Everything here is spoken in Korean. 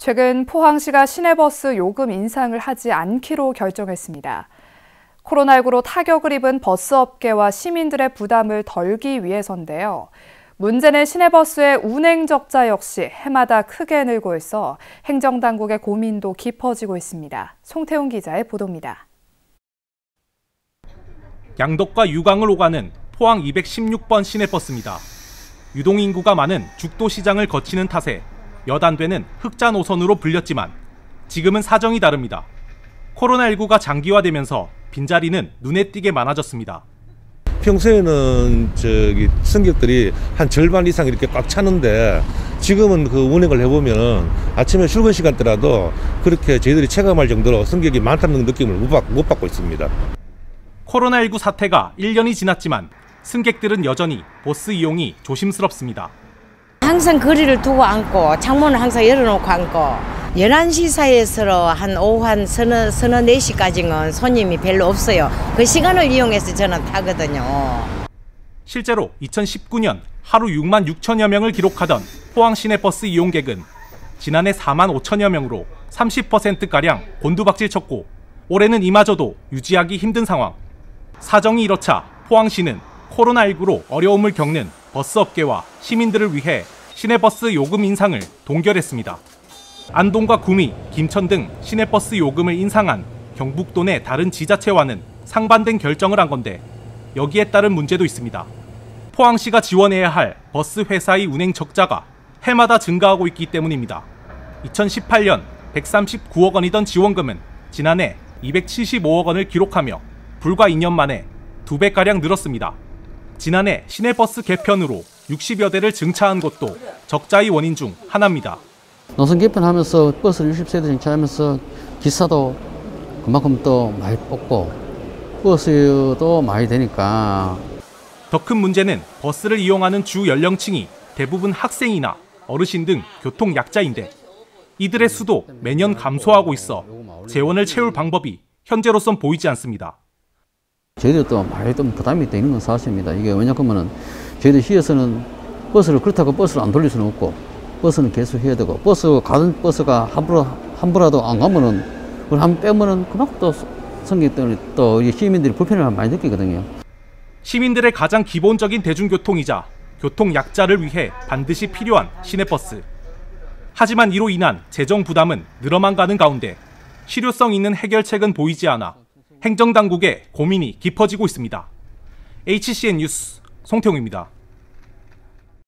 최근 포항시가 시내버스 요금 인상을 하지 않기로 결정했습니다. 코로나19로 타격을 입은 버스업계와 시민들의 부담을 덜기 위해서인데요. 문제는 시내버스의 운행 적자 역시 해마다 크게 늘고 있어 행정당국의 고민도 깊어지고 있습니다. 송태훈 기자의 보도입니다. 양덕과 유광을 오가는 포항 216번 시내버스입니다. 유동인구가 많은 죽도시장을 거치는 탓에 몇 안 되는 흑자 노선으로 불렸지만 지금은 사정이 다릅니다. 코로나19가 장기화되면서 빈자리는 눈에 띄게 많아졌습니다. 평소에는 승객들이 한 절반 이상 이렇게 꽉 차는데 지금은 그 운행을 해보면 아침에 출근 시간대라도 그렇게 저희들이 체감할 정도로 승객이 많다는 느낌을 못 받고 있습니다. 코로나19 사태가 1년이 지났지만 승객들은 여전히 버스 이용이 조심스럽습니다. 항상 거리를 두고 앉고 창문을 항상 열어놓고 앉고 11시 사이에서 한 오후 한 서너 4시까지는 손님이 별로 없어요. 그 시간을 이용해서 저는 타거든요. 실제로 2019년 하루 6만 6천여 명을 기록하던 포항 시내버스 이용객은 지난해 4만 5천여 명으로 30%가량 곤두박질 쳤고 올해는 이마저도 유지하기 힘든 상황. 사정이 이렇자 포항시는 코로나19로 어려움을 겪는 버스업계와 시민들을 위해 시내버스 요금 인상을 동결했습니다. 안동과 구미, 김천 등 시내버스 요금을 인상한 경북도 내 다른 지자체와는 상반된 결정을 한 건데 여기에 따른 문제도 있습니다. 포항시가 지원해야 할 버스 회사의 운행 적자가 해마다 증가하고 있기 때문입니다. 2018년 139억 원이던 지원금은 지난해 275억 원을 기록하며 불과 2년 만에 2배가량 늘었습니다. 지난해 시내버스 개편으로 60여 대를 증차한 것도 적자의 원인 중 하나입니다. 노선 개편하면서 버스를 60세대 증차하면서 기사도 그만큼 또 많이 뽑고 버스도 많이 되니까. 더 큰 문제는 버스를 이용하는 주 연령층이 대부분 학생이나 어르신 등 교통 약자인데 이들의 수도 매년 감소하고 있어 재원을 채울 방법이 현재로선 보이지 않습니다. 저희들도 많이 좀 부담이 있는 건 사실입니다. 이게 왜냐하면 저희들 시에서는 버스를 그렇다고 버스를 안 돌릴 수는 없고 버스는 계속 해야 되고 가는 버스가 함부로라도 안 가면은 그걸 한번 빼면은 그만큼 또 승객들이 또 시민들이 불편을 많이 느끼거든요. 시민들의 가장 기본적인 대중교통이자 교통 약자를 위해 반드시 필요한 시내버스. 하지만 이로 인한 재정 부담은 늘어만 가는 가운데 실효성 있는 해결책은 보이지 않아 행정당국의 고민이 깊어지고 있습니다. HCN 뉴스 송태웅입니다.